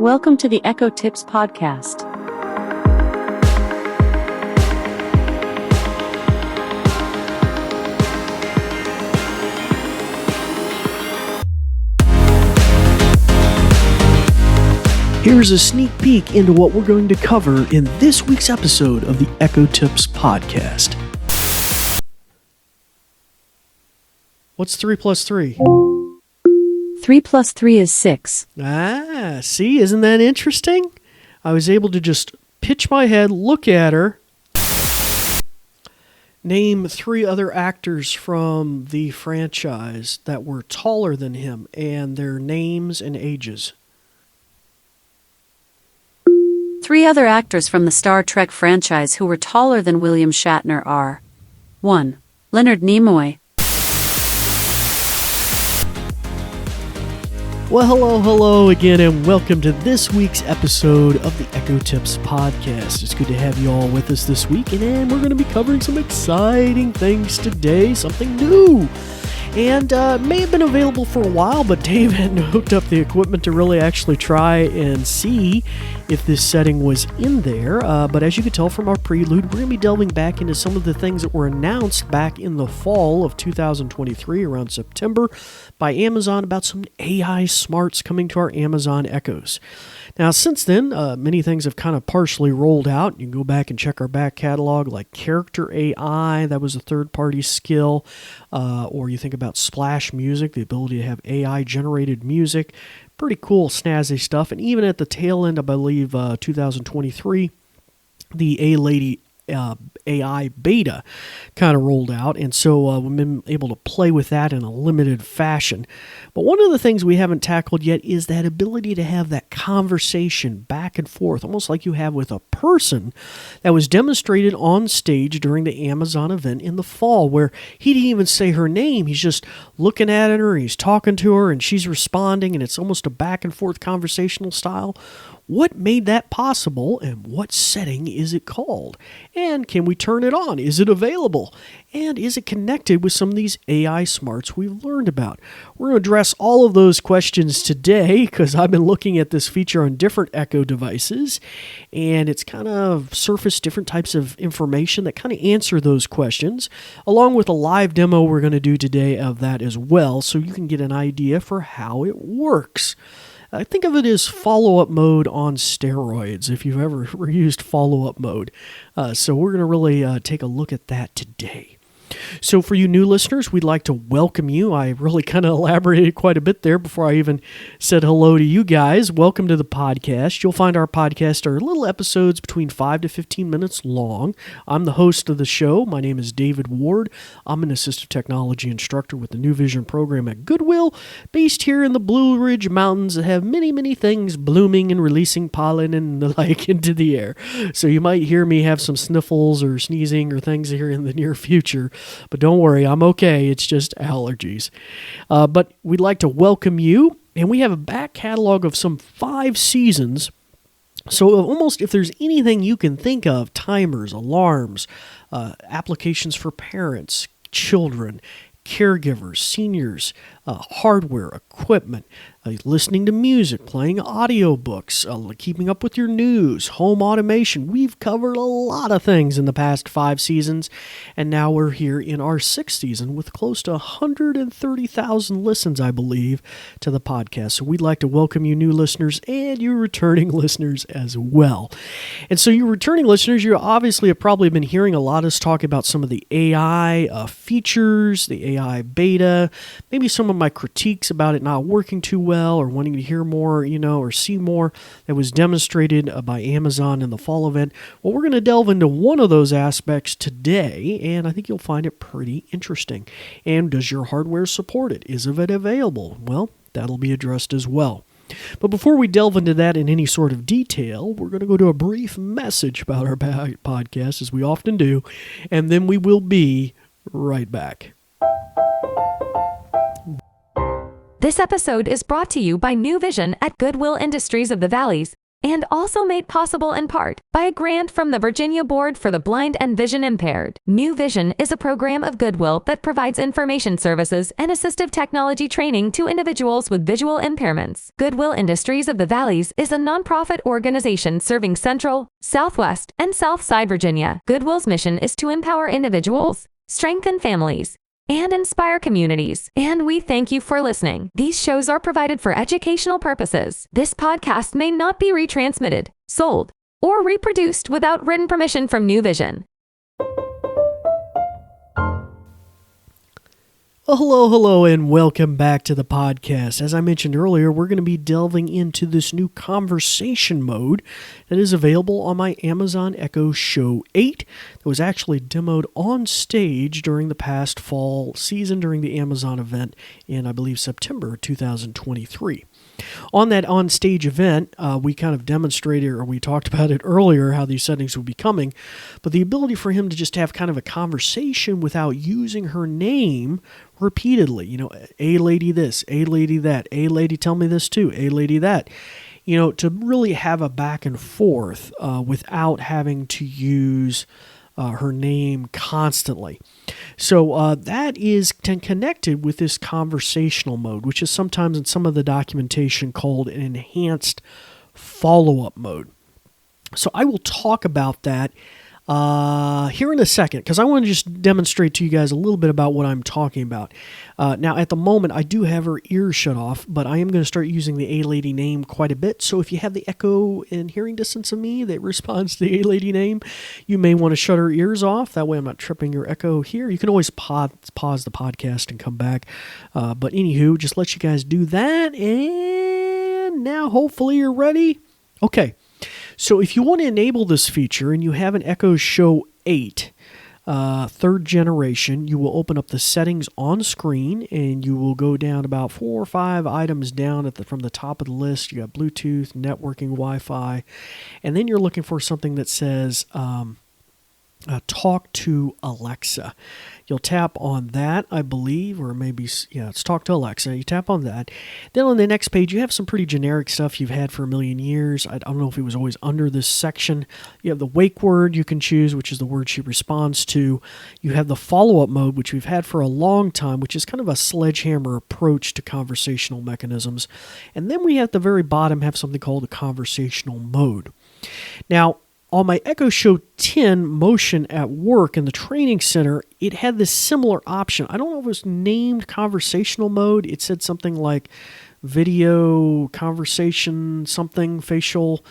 Welcome to the Echo Tips podcast. Here's a sneak peek into what we're going to cover in this week's episode of the Echo Tips podcast. What's 3 plus 3? 3 plus 3 is 6. See, isn't that interesting? I was able to just pitch my head, look at her, name 3 other actors from the franchise that were taller than him, and their names and ages. 3 other actors from the Star Trek franchise who were taller than William Shatner are 1. Leonard Nimoy. Well, hello again, and welcome to this week's episode of the Echo Tips podcast. It's good to have you all with us this week, and we're going to be covering some exciting things today, something new. And may have been available for a while, but Dave hadn't hooked up the equipment to really actually try and see if this setting was in there. But as you can tell from our prelude, we're going to be delving back into some of the things that were announced back in the fall of 2023, around September, by Amazon about some AI smarts coming to our Amazon Echoes. Now, since then, many things have kind of partially rolled out. You can go back and check our back catalog, like Character AI, that was a third-party skill, or you think about Splash Music, the ability to have AI-generated music. Pretty cool, snazzy stuff. And even at the tail end, I believe, 2023, the A-Lady AI beta kind of rolled out, and so we've been able to play with that in a limited fashion. But one of the things we haven't tackled yet is that ability to have that conversation back and forth, almost like you have with a person, that was demonstrated on stage during the Amazon event in the fall, where he didn't even say her name. He's just looking at her, he's talking to her, and she's responding, and it's almost a back and forth conversational style. What made that possible, and what setting is it called? And can we turn it on? Is it available? And is it connected with some of these AI smarts we've learned about? We're going to address all of those questions today, because I've been looking at this feature on different Echo devices, and it's kind of surfaced different types of information that kind of answer those questions, along with a live demo we're going to do today of that as well, so you can get an idea for how it works. I think of it as follow-up mode on steroids, if you've ever used follow-up mode. So we're going to really take a look at that today. So for you new listeners, we'd like to welcome you. I really kind of elaborated quite a bit there before I even said hello to you guys. Welcome to the podcast. You'll find our podcast are little episodes between 5 to 15 minutes long. I'm the host of the show. My name is David Ward. I'm an assistive technology instructor with the New Vision program at Goodwill, based here in the Blue Ridge Mountains that have many, many things blooming and releasing pollen and the like into the air. So you might hear me have some sniffles or sneezing or things here in the near future. But don't worry, I'm okay. It's just allergies. But we'd like to welcome you, and we have a back catalog of some 5 seasons. So almost if there's anything you can think of, timers, alarms, applications for parents, children, caregivers, seniors, hardware, equipment, listening to music, playing audiobooks, keeping up with your news, home automation. We've covered a lot of things in the past 5 seasons, and now we're here in our 6th season with close to 130,000 listens, I believe, to the podcast. So we'd like to welcome you new listeners and you returning listeners as well. And so you returning listeners, you obviously have probably been hearing a lot of us talk about some of the AI features, the AI beta, maybe some of my critiques about it not working too well or wanting to hear more, or see more that was demonstrated by Amazon in the fall event. Well, we're going to delve into one of those aspects today, and I think you'll find it pretty interesting. And does your hardware support it? Is it available? Well, that'll be addressed as well. But before we delve into that in any sort of detail, we're going to go to a brief message about our podcast, as we often do, and then we will be right back. This episode is brought to you by New Vision at Goodwill Industries of the Valleys. And also made possible in part by a grant from the Virginia Board for the Blind and Vision Impaired. New Vision is a program of Goodwill that provides information services and assistive technology training to individuals with visual impairments. Goodwill Industries of the Valleys is a nonprofit organization serving Central, Southwest, and Southside Virginia. Goodwill's mission is to empower individuals, strengthen families, and inspire communities. And we thank you for listening. These shows are provided for educational purposes. This podcast may not be retransmitted, sold, or reproduced without written permission from New Vision. Well, hello, and welcome back to the podcast. As I mentioned earlier, we're going to be delving into this new conversation mode that is available on my Amazon Echo Show 8 that was actually demoed on stage during the past fall season during the Amazon event in, I believe, September 2023. On that on-stage event, we kind of demonstrated, or we talked about it earlier, how these settings would be coming, but the ability for him to just have kind of a conversation without using her name repeatedly. You know, a lady this, a lady that, a lady tell me this too, a lady that. You know, to really have a back and forth without having to use her name constantly. So that is connected with this conversational mode, which is sometimes in some of the documentation called an enhanced follow-up mode. So I will talk about that here in a second, because I want to just demonstrate to you guys a little bit about what I'm talking about. Now, at the moment, I do have her ears shut off, but I am going to start using the A-Lady name quite a bit. So if you have the echo in hearing distance of me that responds to the A-Lady name, you may want to shut her ears off. That way I'm not tripping your echo here. You can always pause the podcast and come back. But anywho, just let you guys do that. And now hopefully you're ready. Okay. So if you want to enable this feature and you have an Echo Show 8, third generation, you will open up the settings on screen and you will go down about 4 or 5 items down from the top of the list. You got Bluetooth, networking, Wi-Fi, and then you're looking for something that says Talk to Alexa. You'll tap on that, I believe, or maybe, yeah, it's Talk to Alexa. You tap on that. Then on the next page, you have some pretty generic stuff you've had for a million years. I don't know if it was always under this section. You have the wake word you can choose, which is the word she responds to. You have the follow-up mode, which we've had for a long time, which is kind of a sledgehammer approach to conversational mechanisms. And then we at the very bottom have something called a conversational mode. Now, on my Echo Show 10 Motion at Work in the training center, it had this similar option. I don't know if it was named conversational mode. It said something like video, conversation, something, facial.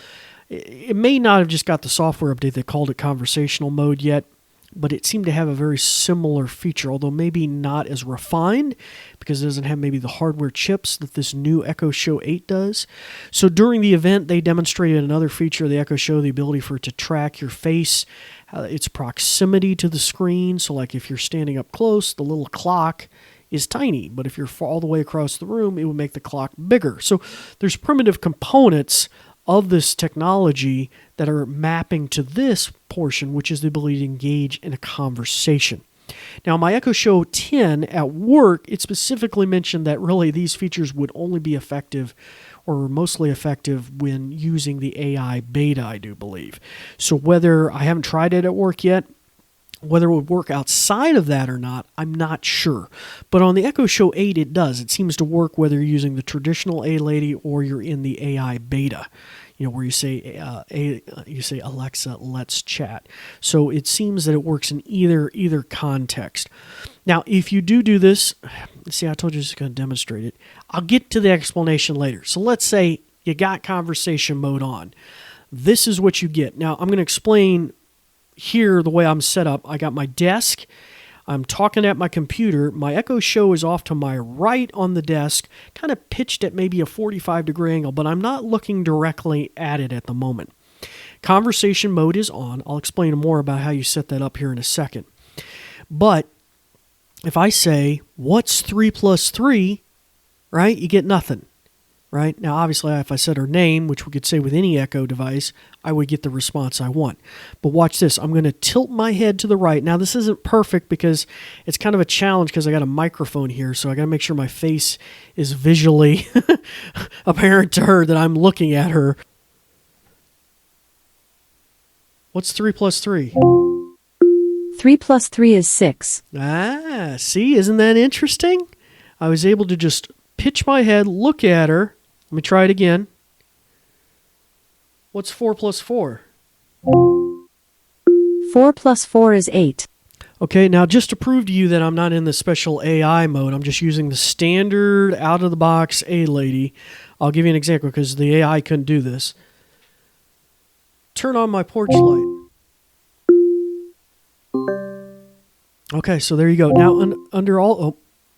It may not have just got the software update that called it conversational mode yet, but it seemed to have a very similar feature, although maybe not as refined because it doesn't have maybe the hardware chips that this new Echo Show 8 does. So during the event, they demonstrated another feature of the Echo Show, the ability for it to track your face, its proximity to the screen. So like if you're standing up close, the little clock is tiny, but if you're all the way across the room, it would make the clock bigger. So there's primitive components of this technology that are mapping to this portion, which is the ability to engage in a conversation. Now, my Echo Show 10 at work, it specifically mentioned that really these features would only be effective or mostly effective when using the AI beta, I do believe. So whether, I haven't tried it at work yet, whether it would work outside of that or not, I'm not sure. But on the Echo Show 8, it does. It seems to work whether you're using the traditional A-Lady or you're in the AI beta, where you say, Alexa, let's chat. So it seems that it works in either context. Now, if you do this, see, I told you I was going to demonstrate it. I'll get to the explanation later. So let's say you got conversation mode on. This is what you get. Now, I'm going to explain here the way I'm set up. I got my desk. I'm talking at my computer. My Echo Show is off to my right on the desk, kind of pitched at maybe a 45-degree angle, but I'm not looking directly at it at the moment. Conversation mode is on. I'll explain more about how you set that up here in a second. But if I say, what's 3 plus 3, right, you get nothing. Right? Now, obviously, if I said her name, which we could say with any Echo device, I would get the response I want. But watch this. I'm going to tilt my head to the right. Now, this isn't perfect because it's kind of a challenge because I got a microphone here, so I got to make sure my face is visually apparent to her that I'm looking at her. What's 3 plus 3? 3 plus 3 is 6. Ah, see, isn't that interesting? I was able to just pitch my head, look at her. Let me try it again. What's 4 plus 4? 4 plus 4 is 8. Okay, now just to prove to you that I'm not in the special AI mode, I'm just using the standard out-of-the-box A-Lady. I'll give you an example because the AI couldn't do this. Turn on my porch light. Okay, so there you go. Now, under all... Oh,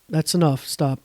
that's enough. Stop.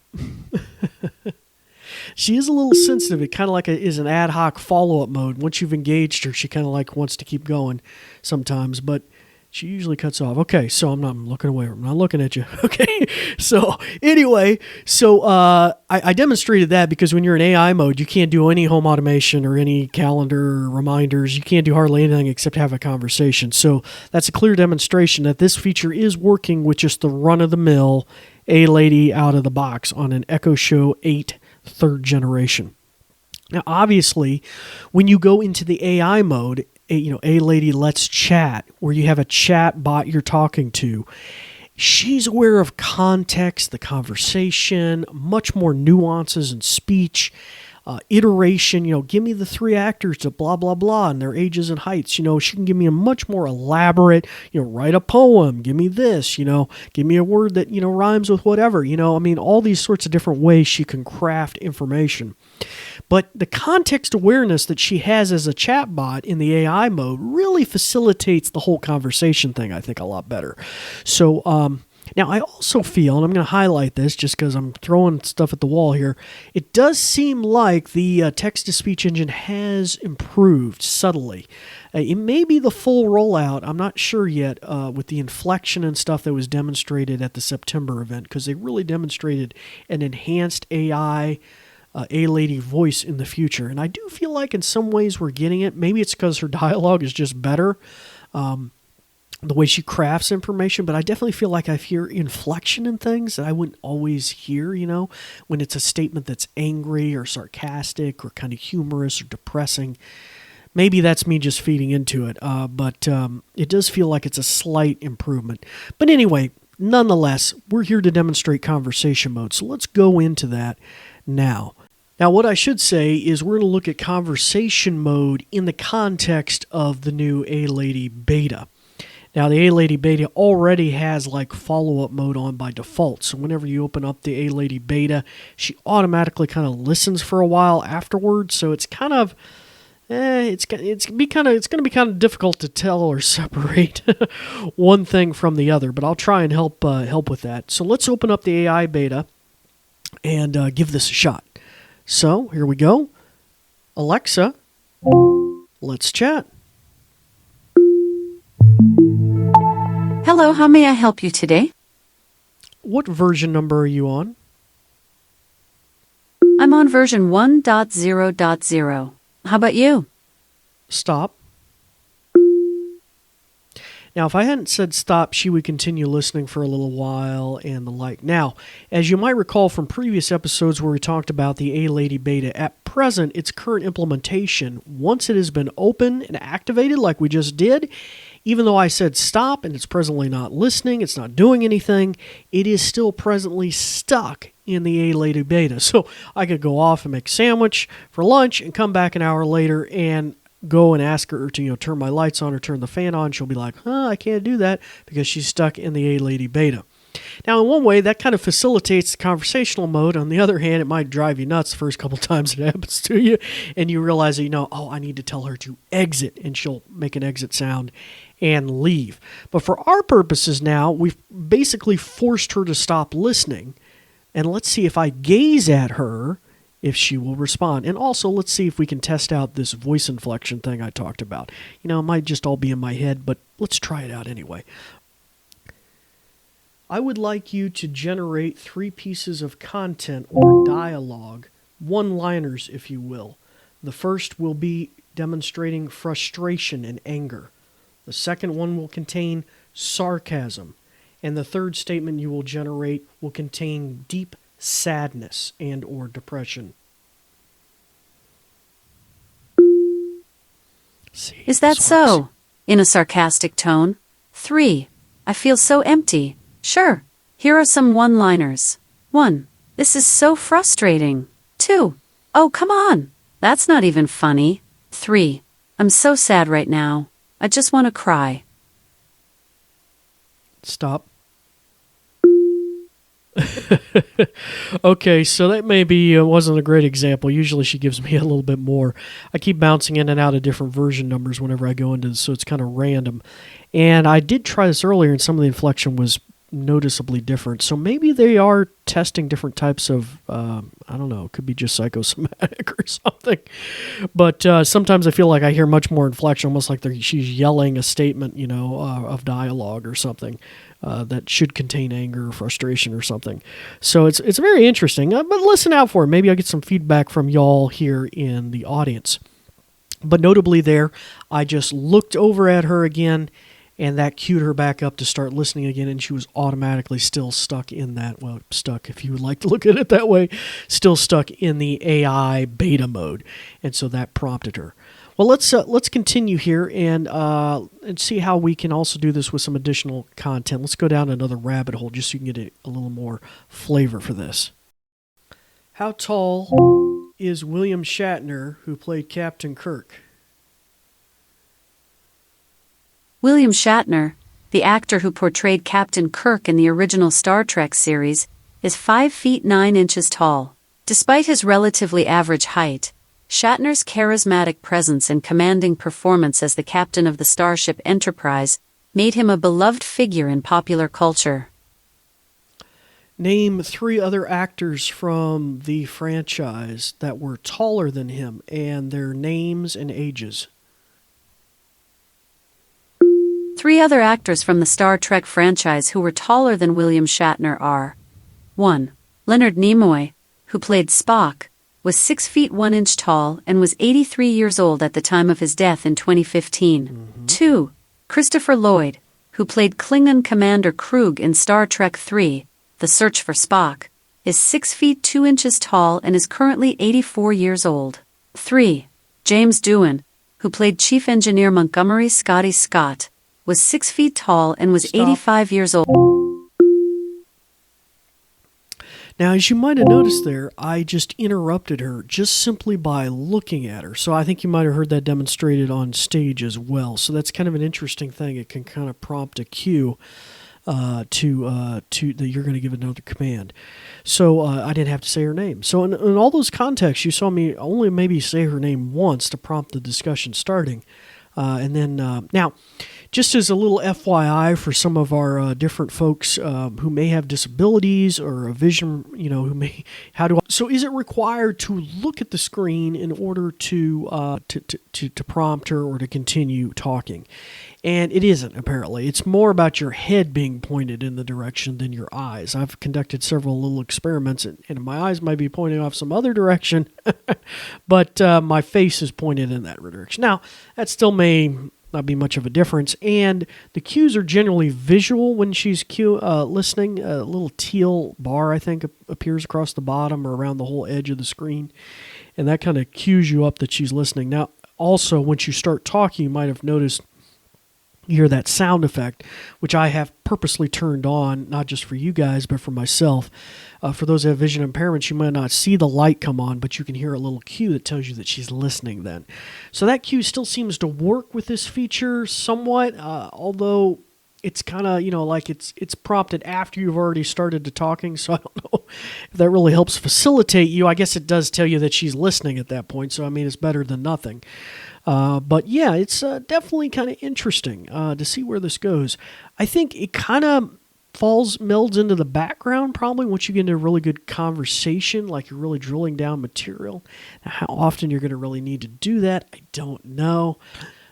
She is a little sensitive. It kind of like is an ad hoc follow-up mode. Once you've engaged her, she kind of like wants to keep going sometimes, but she usually cuts off. Okay, so I'm not looking away. I'm not looking at you. Okay, so anyway, I demonstrated that because when you're in AI mode, you can't do any home automation or any calendar or reminders. You can't do hardly anything except have a conversation. So that's a clear demonstration that this feature is working with just the run-of-the-mill A-Lady out of the box on an Echo Show 8 3rd generation. Now, obviously, when you go into the AI mode, A-Lady Let's Chat, where you have a chat bot you're talking to, she's aware of context, the conversation, much more nuances in speech, iteration. Give me the 3 actors to blah, blah, blah, and their ages and heights. She can give me a much more elaborate, write a poem, give me this, give me a word that, rhymes with whatever. All these sorts of different ways she can craft information. But the context awareness that she has as a chatbot in the AI mode really facilitates the whole conversation thing, I think, a lot better. So, now I also feel, and I'm going to highlight this just because I'm throwing stuff at the wall here, it does seem like the text-to-speech engine has improved subtly. It may be the full rollout, I'm not sure yet, with the inflection and stuff that was demonstrated at the September event, because they really demonstrated an enhanced AI A-Lady voice in the future. And I do feel like in some ways we're getting it. Maybe it's because her dialogue is just better, the way she crafts information, but I definitely feel like I hear inflection in things that I wouldn't always hear, when it's a statement that's angry or sarcastic or kind of humorous or depressing. Maybe that's me just feeding into it, but it does feel like it's a slight improvement. But anyway, nonetheless, we're here to demonstrate conversation mode, so let's go into that now. Now, what I should say is we're going to look at conversation mode in the context of the new A-Lady beta. Now, the A-Lady beta already has like follow-up mode on by default. So whenever you open up the A-Lady beta, she automatically kind of listens for a while afterwards. So it's kind of, it's going to be kind of difficult to tell or separate one thing from the other. But I'll try and help with that. So let's open up the AI beta and give this a shot. So here we go. Alexa, let's chat. Hello, how may I help you today? What version number are you on? I'm on version 1.0.0. How about you? Stop. Now, if I hadn't said stop, she would continue listening for a little while and the like. Now, as you might recall from previous episodes where we talked about the A-Lady beta, at present, its current implementation, once it has been open and activated like we just did, even though I said stop and it's presently not listening, it's not doing anything, it is still presently stuck in the A-Lady beta. So I could go off and make a sandwich for lunch and come back an hour later and go and ask her to turn my lights on or turn the fan on. She'll be like, I can't do that because she's stuck in the A-Lady beta. Now, in one way, that kind of facilitates the conversational mode. On the other hand, it might drive you nuts the first couple times it happens to you, and you realize that, I need to tell her to exit, and she'll make an exit sound and leave. But for our purposes now, we've basically forced her to stop listening, and let's see if I gaze at her, if she will respond. And also, let's see if we can test out this voice inflection thing I talked about. It might just all be in my head, but let's try it out anyway. I would like you to generate 3 pieces of content or dialogue, one-liners, if you will. The first will be demonstrating frustration and anger. The second one will contain sarcasm. And the third statement you will generate will contain deep sadness and or depression. See, Is that so? in a sarcastic tone. 3. I feel so empty. Sure, here are some one-liners. 1. This is so frustrating. 2. Oh, come on. That's not even funny. 3. I'm so sad right now. I just want to cry. Stop. Okay, so that maybe wasn't a great example. Usually she gives me a little bit more. I keep bouncing in and out of different version numbers whenever I go into this, so it's kind of random. And I did try this earlier, and some of the inflection was noticeably different. So maybe they are testing different types of, I don't know, it could be just psychosomatic or something. But sometimes I feel like I hear much more inflection, almost like she's yelling a statement, of dialogue or something that should contain anger or frustration or something. So it's very interesting. But listen out for it. Maybe I'll get some feedback from y'all here in the audience. But notably there, I just looked over at her again, and that cued her back up to start listening again, and she was automatically still stuck in that, well, stuck if you would like to look at it that way, still stuck in the AI beta mode. And so that prompted her. Well, let's continue here and see how we can also do this with some additional content. Let's go down another rabbit hole just so you can get a little more flavor for this. How tall is William Shatner, who played Captain Kirk? William Shatner, the actor who portrayed Captain Kirk in the original Star Trek series, is 5 feet 9 inches tall. Despite his relatively average height, Shatner's charismatic presence and commanding performance as the captain of the Starship Enterprise made him a beloved figure in popular culture. Name 3 other actors from the franchise that were taller than him and their names and ages. 3 other actors from the Star Trek franchise who were taller than William Shatner are: 1. Leonard Nimoy, who played Spock, was 6 feet 1 inch tall and was 83 years old at the time of his death in 2015. 2. Christopher Lloyd, who played Klingon Commander Krug in Star Trek III, The Search for Spock, is 6 feet 2 inches tall and is currently 84 years old. 3. James Doohan, who played Chief Engineer Montgomery Scotty Scott, was 6 feet tall and was 85 years old. Now, as you might have noticed there, I just interrupted her just simply by looking at her. So I think you might have heard that demonstrated on stage as well. So that's kind of an interesting thing. It can kind of prompt a cue to that you're going to give another command. So I didn't have to say her name. So in all those contexts, you saw me only maybe say her name once to prompt the discussion starting. And then now, just as a little FYI for some of our different folks who may have disabilities or a vision, who may, so is it required to look at the screen in order to prompt her or to continue talking? And it isn't, apparently. It's more about your head being pointed in the direction than your eyes. I've conducted several little experiments, and my eyes might be pointing off some other direction, but my face is pointed in that direction. Now, that still may not be much of a difference, and the cues are generally visual when she's listening. A little teal bar, I think, appears across the bottom or around the whole edge of the screen, and that kind of cues you up that she's listening. Now, also, once you start talking, you might have noticed you hear that sound effect, which I have purposely turned on, not just for you guys, but for myself. For those that have vision impairments, you might not see the light come on, but you can hear a little cue that tells you that she's listening then. So that cue still seems to work with this feature somewhat, although it's kind of, like it's prompted after you've already started to talking, so I don't know if that really helps facilitate you. I guess it does tell you that she's listening at that point, so I mean, it's better than nothing. But yeah, it's definitely kind of interesting to see where this goes. I think it kind of melds into the background probably once you get into a really good conversation, like you're really drilling down material. Now, how often you're going to really need to do that, I don't know.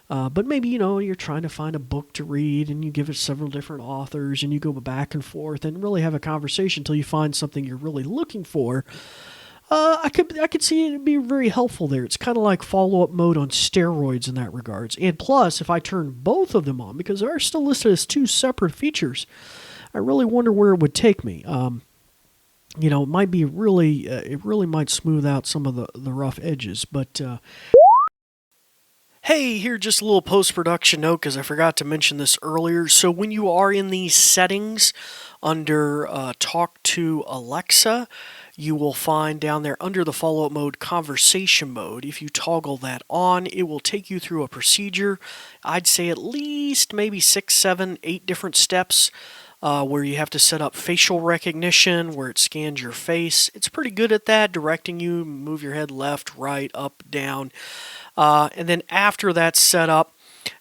But maybe, you're trying to find a book to read and you give it several different authors and you go back and forth and really have a conversation until you find something you're really looking for. I could see it be very helpful there. It's kind of like follow-up mode on steroids in that regards. And plus, if I turn both of them on, because they are still listed as 2 separate features, I really wonder where it would take me. It might be it really might smooth out some of the rough edges. But Hey, here just a little post-production note because I forgot to mention this earlier. So when you are in these settings under Talk to Alexa, you will find down there under the follow-up mode, conversation mode. If you toggle that on, it will take you through a procedure. I'd say at least maybe 6, 7, 8 different steps where you have to set up facial recognition, where it scans your face. It's pretty good at that, directing you, move your head left, right, up, down. And then after that's set up,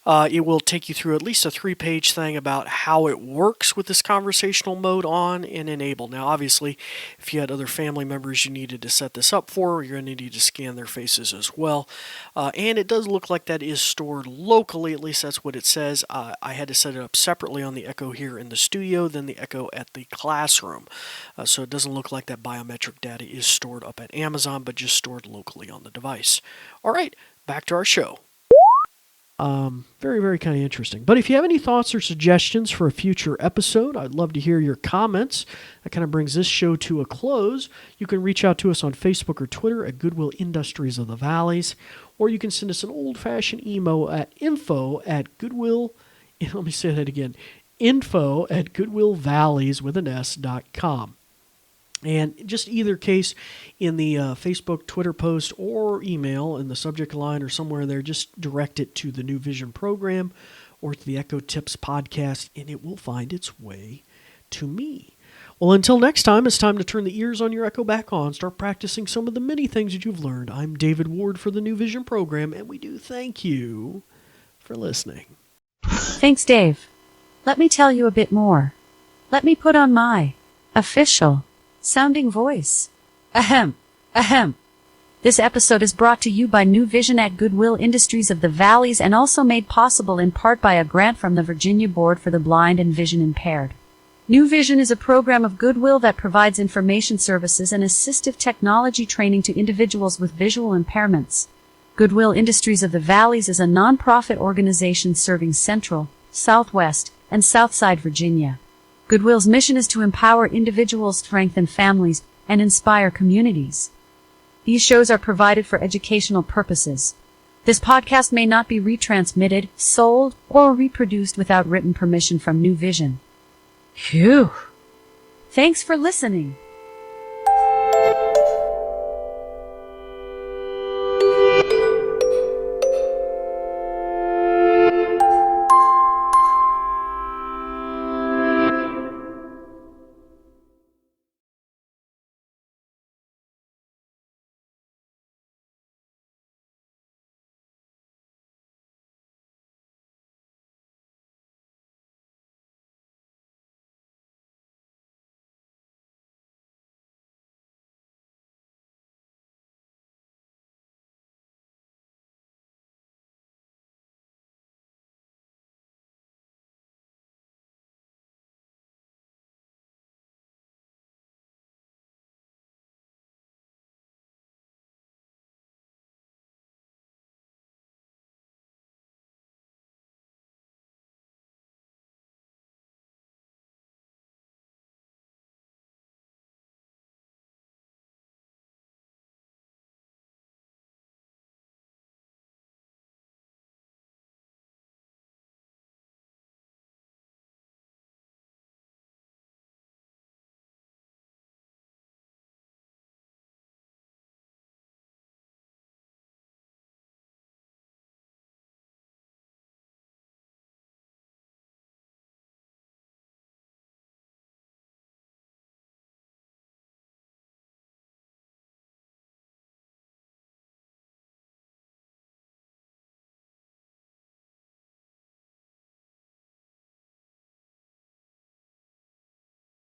it will take you through at least a 3-page thing about how it works with this conversational mode on and enabled. Now, obviously, if you had other family members you needed to set this up for, you're going to need to scan their faces as well. And it does look like that is stored locally, at least that's what it says. I had to set it up separately on the Echo here in the studio than the Echo at the classroom. So it doesn't look like that biometric data is stored up at Amazon, but just stored locally on the device. All right, back to our show. Very, very kind of interesting. But if you have any thoughts or suggestions for a future episode, I'd love to hear your comments. That kind of brings this show to a close. You can reach out to us on Facebook or Twitter at Goodwill Industries of the Valleys, or you can send us an old-fashioned email at info@goodwill, let me say that again, info@goodwillvalleys.com. And just either case, in the Facebook, Twitter post, or email in the subject line or somewhere there, just direct it to the New Vision program or to the Echo Tips podcast, and it will find its way to me. Well, until next time, it's time to turn the ears on your Echo back on, start practicing some of the many things that you've learned. I'm David Ward for the New Vision program, and we do thank you for listening. Thanks, Dave. Let me tell you a bit more. Let me put on my official sounding voice. Ahem. Ahem. This episode is brought to you by New Vision at Goodwill Industries of the Valleys and also made possible in part by a grant from the Virginia Board for the Blind and Vision Impaired. New Vision is a program of Goodwill that provides information services and assistive technology training to individuals with visual impairments. Goodwill Industries of the Valleys is a nonprofit organization serving Central, Southwest, and Southside Virginia. Goodwill's mission is to empower individuals, strengthen families, and inspire communities. These shows are provided for educational purposes. This podcast may not be retransmitted, sold, or reproduced without written permission from New Vision. Phew! Thanks for listening.